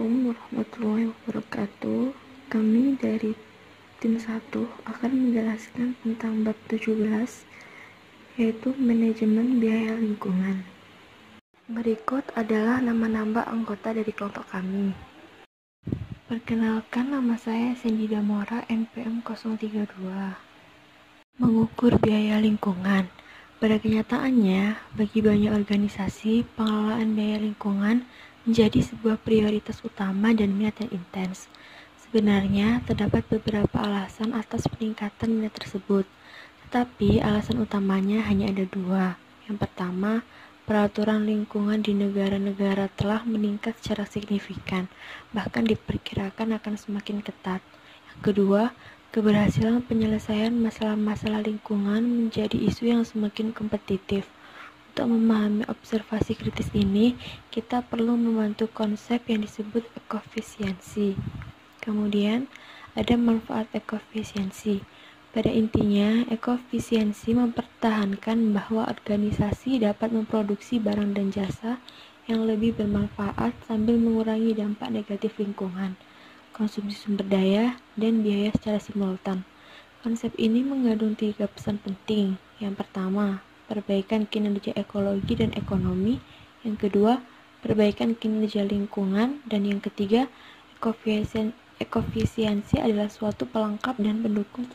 Assalamualaikum warahmatullahi wabarakatuh. Kami dari tim 1 akan menjelaskan tentang bab 17, yaitu manajemen biaya lingkungan. Berikut adalah nama-nama anggota dari kelompok kami. Perkenalkan, nama saya Cindy Damora, NPM 032. Mengukur biaya lingkungan. Pada kenyataannya, bagi banyak organisasi, pengelolaan biaya lingkungan menjadi sebuah prioritas utama dan minat yang intens. Sebenarnya, terdapat beberapa alasan atas peningkatan minat tersebut, tetapi alasan utamanya hanya ada dua. Yang pertama, peraturan lingkungan di negara-negara telah meningkat secara signifikan, bahkan diperkirakan akan semakin ketat. Yang kedua, keberhasilan penyelesaian masalah-masalah lingkungan menjadi isu yang semakin kompetitif. Untuk memahami observasi kritis ini, kita perlu membantu konsep yang disebut ekofisiensi. Kemudian, ada manfaat ekofisiensi. Pada intinya, ekofisiensi mempertahankan bahwa organisasi dapat memproduksi barang dan jasa yang lebih bermanfaat sambil mengurangi dampak negatif lingkungan, konsumsi sumber daya, dan biaya secara simultan. Konsep ini mengandung 3 pesan penting. Yang pertama, perbaikan kinerja ekologi dan ekonomi. Yang kedua, perbaikan kinerja lingkungan. Dan yang ketiga, ekofisiensi adalah suatu pelengkap dan pendukung.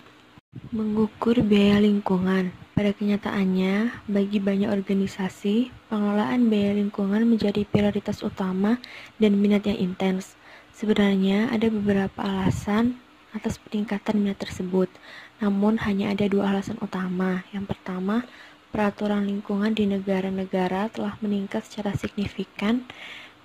Mengukur biaya lingkungan. Pada kenyataannya, bagi banyak organisasi, pengelolaan biaya lingkungan menjadi prioritas utama dan minat yang intens. Sebenarnya ada beberapa alasan atas peningkatan minat tersebut, namun hanya ada 2 alasan utama. Yang pertama, peraturan lingkungan di negara-negara telah meningkat secara signifikan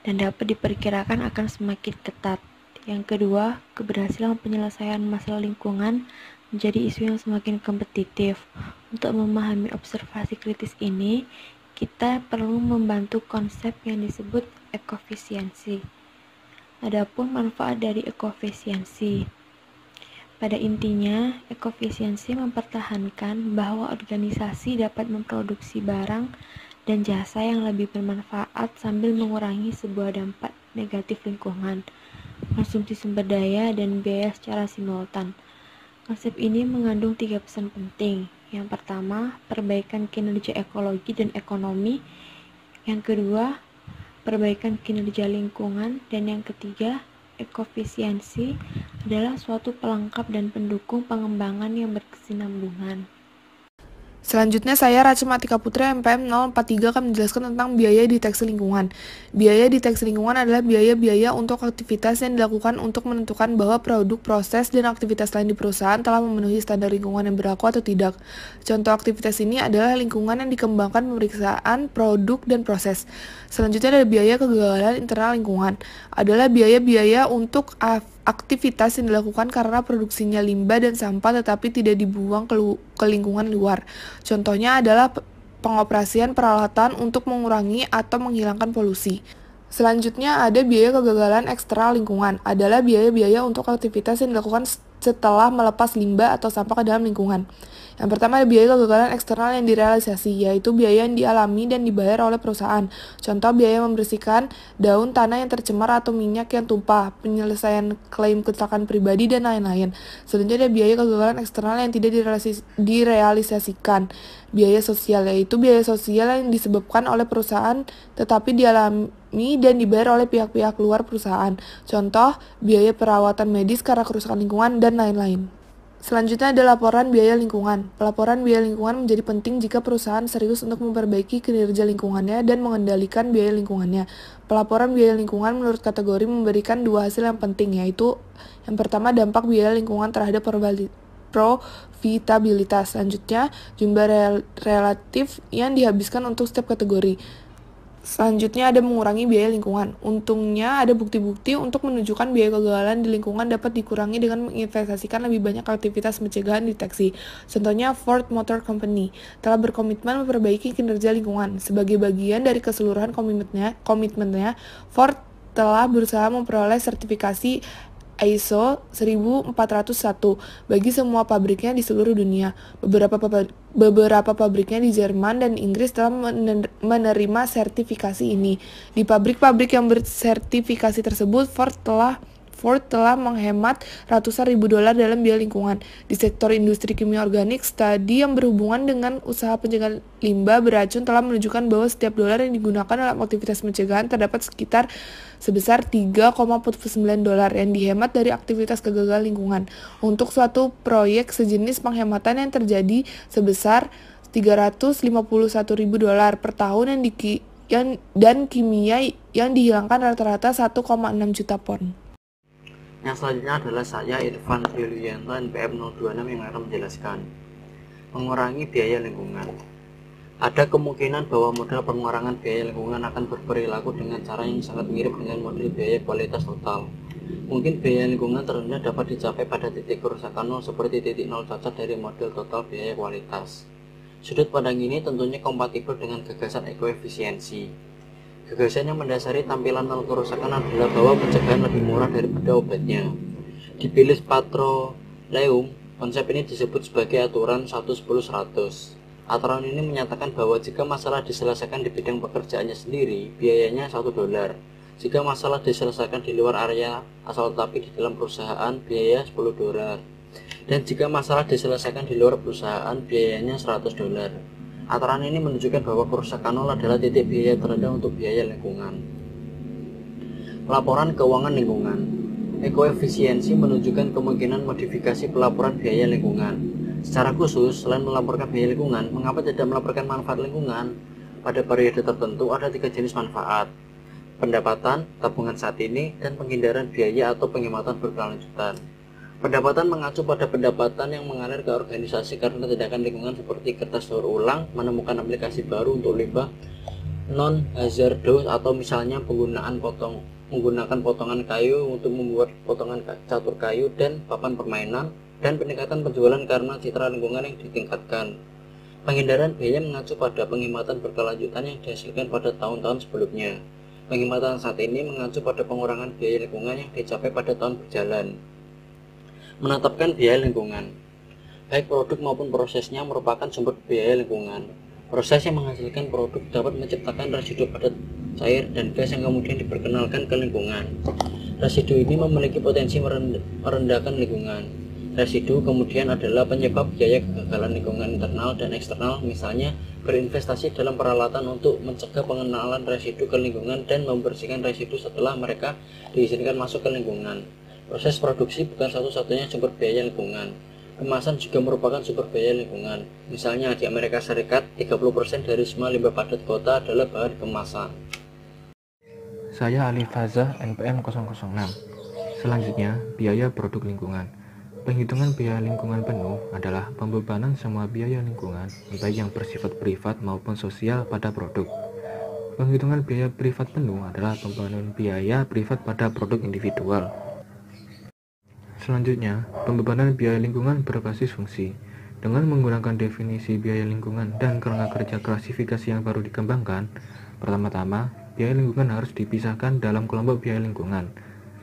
dan dapat diperkirakan akan semakin ketat. Yang kedua, keberhasilan penyelesaian masalah lingkungan menjadi isu yang semakin kompetitif. Untuk memahami observasi kritis ini, kita perlu membantu konsep yang disebut ekofisiensi. Adapun manfaat dari ekofisiensi. Pada intinya, ekofisiensi mempertahankan bahwa organisasi dapat memproduksi barang dan jasa yang lebih bermanfaat sambil mengurangi sebuah dampak negatif lingkungan, konsumsi sumber daya, dan biaya secara simultan. Konsep ini mengandung 3 pesan penting. Yang pertama, perbaikan kinerja ekologi dan ekonomi. Yang kedua, perbaikan kinerja lingkungan. Dan yang ketiga, ekofisiensi adalah suatu pelengkap dan pendukung pengembangan yang berkesinambungan. Selanjutnya saya Raca Matika Putri MPM 043 akan menjelaskan tentang biaya deteksi lingkungan. Biaya deteksi lingkungan adalah biaya-biaya untuk aktivitas yang dilakukan untuk menentukan bahwa produk, proses, dan aktivitas lain di perusahaan telah memenuhi standar lingkungan yang berlaku atau tidak. Contoh aktivitas ini adalah lingkungan yang dikembangkan pemeriksaan, produk, dan proses. Selanjutnya ada biaya kegagalan internal lingkungan. Adalah biaya-biaya untuk aktivitas yang dilakukan karena produksinya limbah dan sampah tetapi tidak dibuang ke lingkungan luar. Contohnya adalah pengoperasian peralatan untuk mengurangi atau menghilangkan polusi. Selanjutnya ada biaya kegagalan eksternal lingkungan. Adalah biaya-biaya untuk aktivitas yang dilakukan setelah melepas limbah atau sampah ke dalam lingkungan. Yang pertama ada biaya kegagalan eksternal yang direalisasi, yaitu biaya yang dialami dan dibayar oleh perusahaan. Contoh biaya membersihkan daun tanah yang tercemar atau minyak yang tumpah, penyelesaian klaim kecelakaan pribadi, dan lain-lain. Selanjutnya ada biaya kegagalan eksternal yang tidak direalisasikan. Biaya sosial, yaitu biaya sosial yang disebabkan oleh perusahaan tetapi dialami dan dibayar oleh pihak-pihak luar perusahaan. Contoh, biaya perawatan medis karena kerusakan lingkungan, dan lain-lain. Selanjutnya ada laporan biaya lingkungan. Pelaporan biaya lingkungan menjadi penting jika perusahaan serius untuk memperbaiki kinerja lingkungannya dan mengendalikan biaya lingkungannya. Pelaporan biaya lingkungan menurut kategori memberikan 2 hasil yang penting, yaitu yang pertama dampak biaya lingkungan terhadap profitabilitas. Selanjutnya, jumlah relatif yang dihabiskan untuk setiap kategori. Selanjutnya ada mengurangi biaya lingkungan. Untungnya ada bukti-bukti untuk menunjukkan biaya kegagalan di lingkungan dapat dikurangi dengan menginvestasikan lebih banyak aktivitas pencegahan deteksi. Contohnya Ford Motor Company telah berkomitmen memperbaiki kinerja lingkungan. Sebagai bagian dari keseluruhan komitmennya, Ford telah berusaha memperoleh sertifikasi ISO 1401 bagi semua pabriknya di seluruh dunia. Beberapa pabriknya di Jerman dan Inggris telah menerima sertifikasi ini. Di pabrik-pabrik yang bersertifikasi tersebut, Ford telah menghemat ratusan ribu dolar dalam biaya lingkungan. Di sektor industri kimia organik, studi yang berhubungan dengan usaha pencegahan limbah beracun telah menunjukkan bahwa setiap dolar yang digunakan dalam aktivitas pencegahan terdapat sebesar 3,49 dolar yang dihemat dari aktivitas kegagalan lingkungan. Untuk suatu proyek sejenis, penghematan yang terjadi sebesar 351 ribu dolar per tahun dan kimia yang dihilangkan rata-rata 1,6 juta pon. Yang selanjutnya adalah saya, Irfan Yulianto, NPM 026, yang akan menjelaskan mengurangi biaya lingkungan. Ada kemungkinan bahwa model pengurangan biaya lingkungan akan berperilaku dengan cara yang sangat mirip dengan model biaya kualitas total. Mungkin biaya lingkungan terendah dapat dicapai pada titik kerusakan nol seperti titik nol cacat dari model total biaya kualitas. Sudut pandang ini tentunya kompatibel dengan gagasan ekoefisiensi. Gagasan yang mendasari tampilan nol kerusakan adalah bahwa pencegahan lebih murah daripada obatnya. Di Billis Petroleum, konsep ini disebut sebagai aturan 1-10-100. Aturan ini menyatakan bahwa jika masalah diselesaikan di bidang pekerjaannya sendiri, biayanya $1. Jika masalah diselesaikan di luar area asal tetapi di dalam perusahaan, biaya $10. Dan jika masalah diselesaikan di luar perusahaan, biayanya $100. Aturan ini menunjukkan bahwa kerusakan nol adalah titik biaya terendah untuk biaya lingkungan. Laporan keuangan lingkungan. Ekoefisiensi menunjukkan kemungkinan modifikasi pelaporan biaya lingkungan. Secara khusus, selain melaporkan biaya lingkungan, mengapa tidak melaporkan manfaat lingkungan? Pada periode tertentu ada 3 jenis manfaat: pendapatan, tabungan saat ini, dan penghindaran biaya atau penghematan berkelanjutan. Pendapatan mengacu pada pendapatan yang mengalir ke organisasi karena tindakan lingkungan seperti kertas daur ulang, menemukan aplikasi baru untuk limbah non-hazardous, atau misalnya menggunakan potongan kayu untuk membuat potongan catur kayu dan papan permainan, dan peningkatan penjualan karena citra lingkungan yang ditingkatkan. Penghindaran biaya mengacu pada penghematan berkelanjutan yang dihasilkan pada tahun-tahun sebelumnya. Penghematan saat ini mengacu pada pengurangan biaya lingkungan yang dicapai pada tahun berjalan. Menetapkan biaya lingkungan. Baik produk maupun prosesnya merupakan sumber biaya lingkungan. Proses yang menghasilkan produk dapat menciptakan residu padat cair dan gas yang kemudian diperkenalkan ke lingkungan. Residu ini memiliki potensi merendahkan lingkungan. Residu kemudian adalah penyebab biaya kegagalan lingkungan internal dan eksternal, misalnya berinvestasi dalam peralatan untuk mencegah pengenalan residu ke lingkungan dan membersihkan residu setelah mereka diizinkan masuk ke lingkungan. Proses produksi bukan satu-satunya sumber biaya lingkungan. Kemasan juga merupakan sumber biaya lingkungan. Misalnya di Amerika Serikat, 30% dari semua limbah padat kota adalah bahan kemasan. Saya Ali Fazah, NPM 006. Selanjutnya, biaya produk lingkungan. Penghitungan biaya lingkungan penuh adalah pembebanan semua biaya lingkungan, baik yang bersifat privat maupun sosial pada produk. Penghitungan biaya privat penuh adalah pembebanan biaya privat pada produk individual. Selanjutnya, pembebanan biaya lingkungan berbasis fungsi. Dengan menggunakan definisi biaya lingkungan dan kerangka kerja klasifikasi yang baru dikembangkan, pertama-tama, biaya lingkungan harus dipisahkan dalam kelompok biaya lingkungan.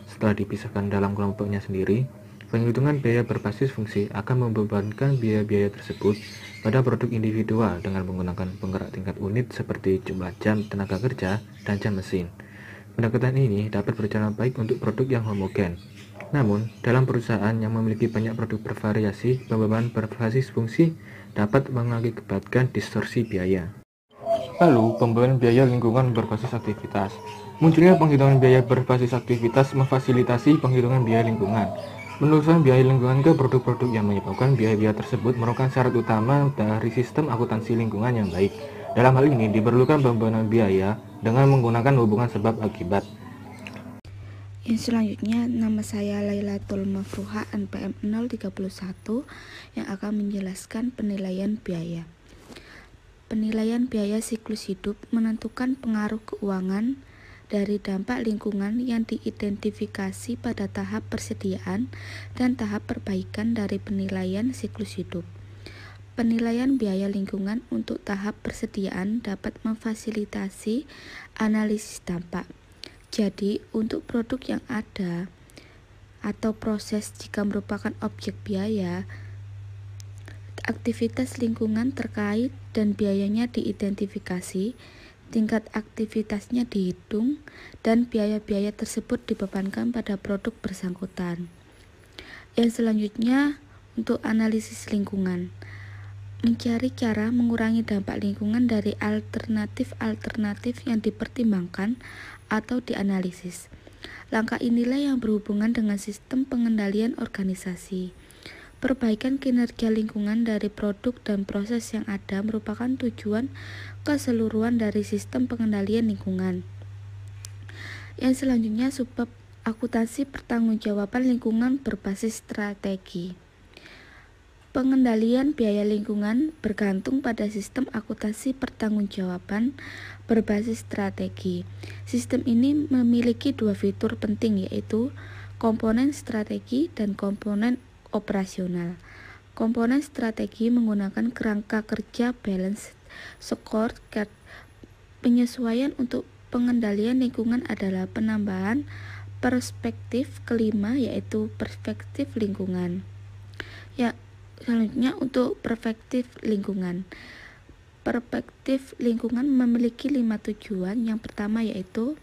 Setelah dipisahkan dalam kelompoknya sendiri, penghitungan biaya berbasis fungsi akan membebankan biaya-biaya tersebut pada produk individual dengan menggunakan penggerak tingkat unit seperti jumlah jam tenaga kerja dan jam mesin. Pendekatan ini dapat berjalan baik untuk produk yang homogen. Namun, dalam perusahaan yang memiliki banyak produk bervariasi, pembebanan berbasis fungsi dapat mengakibatkan distorsi biaya. Lalu, pembebanan biaya lingkungan berbasis aktivitas. Munculnya penghitungan biaya berbasis aktivitas memfasilitasi penghitungan biaya lingkungan. Penelusuran biaya lingkungan ke produk-produk yang menyebabkan biaya-biaya tersebut merupakan syarat utama dari sistem akuntansi lingkungan yang baik. Dalam hal ini, diperlukan pembebanan biaya dengan menggunakan hubungan sebab akibat. Yang selanjutnya, nama saya Lailatul Mafruha, NPM 031, yang akan menjelaskan penilaian biaya. Penilaian biaya siklus hidup menentukan pengaruh keuangan dari dampak lingkungan yang diidentifikasi pada tahap persediaan dan tahap perbaikan dari penilaian siklus hidup. Penilaian biaya lingkungan untuk tahap persediaan dapat memfasilitasi analisis dampak. Jadi, untuk produk yang ada atau proses jika merupakan objek biaya, aktivitas lingkungan terkait dan biayanya diidentifikasi, tingkat aktivitasnya dihitung, dan biaya-biaya tersebut dibebankan pada produk bersangkutan. Yang selanjutnya, untuk analisis lingkungan. Mencari cara mengurangi dampak lingkungan dari alternatif-alternatif yang dipertimbangkan atau dianalisis. Langkah inilah yang berhubungan dengan sistem pengendalian organisasi. Perbaikan kinerja lingkungan dari produk dan proses yang ada merupakan tujuan keseluruhan dari sistem pengendalian lingkungan. Yang selanjutnya, subbab akuntansi pertanggungjawaban lingkungan berbasis strategi. Pengendalian biaya lingkungan bergantung pada sistem akuntansi pertanggungjawaban berbasis strategi. Sistem ini memiliki dua fitur penting, yaitu komponen strategi dan komponen operasional. Komponen strategi menggunakan kerangka kerja balance scorecard. Penyesuaian untuk pengendalian lingkungan adalah penambahan perspektif kelima, yaitu perspektif lingkungan. Selanjutnya, untuk perspektif lingkungan. Perspektif lingkungan memiliki 5 tujuan. Yang pertama yaitu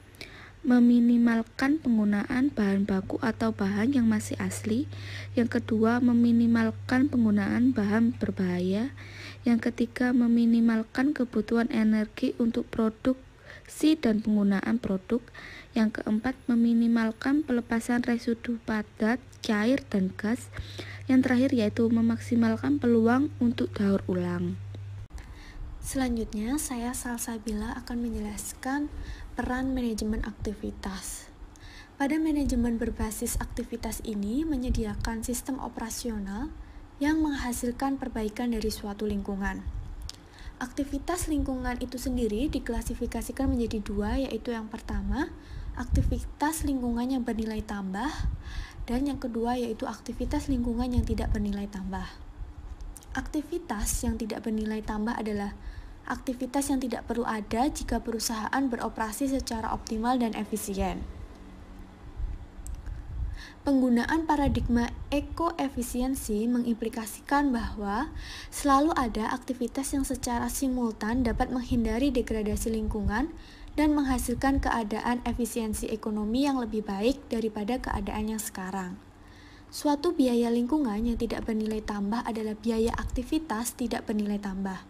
meminimalkan penggunaan bahan baku atau bahan yang masih asli. Yang kedua, meminimalkan penggunaan bahan berbahaya. Yang ketiga, meminimalkan kebutuhan energi untuk produksi dan penggunaan produk. Yang keempat, meminimalkan pelepasan residu padat, cair, dan gas. Yang terakhir yaitu memaksimalkan peluang untuk daur ulang. Selanjutnya, saya Salsabila akan menjelaskan peran manajemen aktivitas. Pada manajemen berbasis aktivitas ini menyediakan sistem operasional yang menghasilkan perbaikan dari suatu lingkungan. Aktivitas lingkungan itu sendiri diklasifikasikan menjadi dua, yaitu yang pertama, aktivitas lingkungan yang bernilai tambah, dan yang kedua yaitu aktivitas lingkungan yang tidak bernilai tambah. Aktivitas yang tidak bernilai tambah adalah aktivitas yang tidak perlu ada jika perusahaan beroperasi secara optimal dan efisien. Penggunaan paradigma ekoefisiensi mengimplikasikan bahwa selalu ada aktivitas yang secara simultan dapat menghindari degradasi lingkungan dan menghasilkan keadaan efisiensi ekonomi yang lebih baik daripada keadaan yang sekarang. Suatu biaya lingkungan yang tidak bernilai tambah adalah biaya aktivitas tidak bernilai tambah.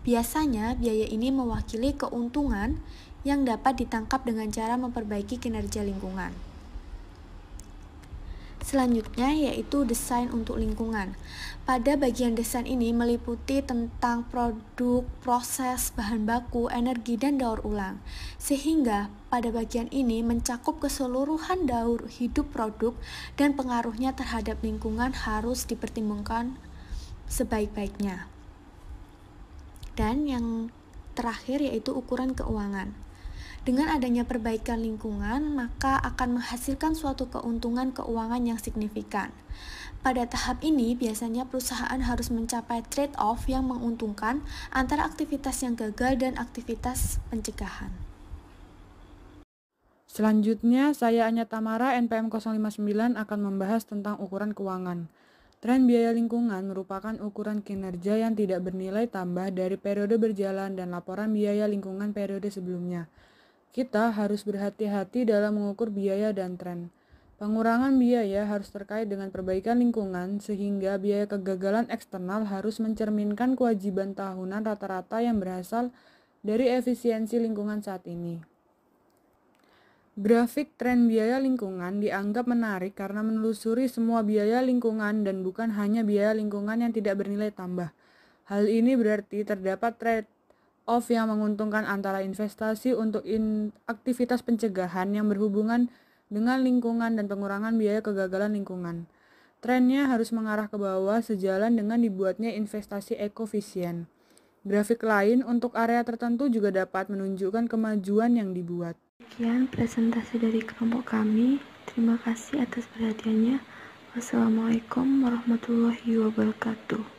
Biasanya, biaya ini mewakili keuntungan yang dapat ditangkap dengan cara memperbaiki kinerja lingkungan. Selanjutnya yaitu desain untuk lingkungan. Pada bagian desain ini meliputi tentang produk, proses, bahan baku, energi, dan daur ulang. Sehingga pada bagian ini mencakup keseluruhan daur hidup produk dan pengaruhnya terhadap lingkungan harus dipertimbangkan sebaik-baiknya. Dan yang terakhir yaitu ukuran keuangan. Dengan adanya perbaikan lingkungan, maka akan menghasilkan suatu keuntungan keuangan yang signifikan. Pada tahap ini, biasanya perusahaan harus mencapai trade-off yang menguntungkan antara aktivitas yang gagal dan aktivitas pencegahan. Selanjutnya, saya Anya Tamara, NPM 059 akan membahas tentang ukuran keuangan. Tren biaya lingkungan merupakan ukuran kinerja yang tidak bernilai tambah dari periode berjalan dan laporan biaya lingkungan periode sebelumnya. Kita harus berhati-hati dalam mengukur biaya dan tren. Pengurangan biaya harus terkait dengan perbaikan lingkungan, sehingga biaya kegagalan eksternal harus mencerminkan kewajiban tahunan rata-rata yang berasal dari efisiensi lingkungan saat ini. Grafik tren biaya lingkungan dianggap menarik karena menelusuri semua biaya lingkungan dan bukan hanya biaya lingkungan yang tidak bernilai tambah. Hal ini berarti terdapat trade-off yang menguntungkan antara investasi untuk aktivitas pencegahan yang berhubungan dengan lingkungan dan pengurangan biaya kegagalan lingkungan. Trennya harus mengarah ke bawah sejalan dengan dibuatnya investasi ekofisien. Grafik lain untuk area tertentu juga dapat menunjukkan kemajuan yang dibuat. Sekian presentasi dari kelompok kami. Terima kasih atas perhatiannya. Wassalamualaikum warahmatullahi wabarakatuh.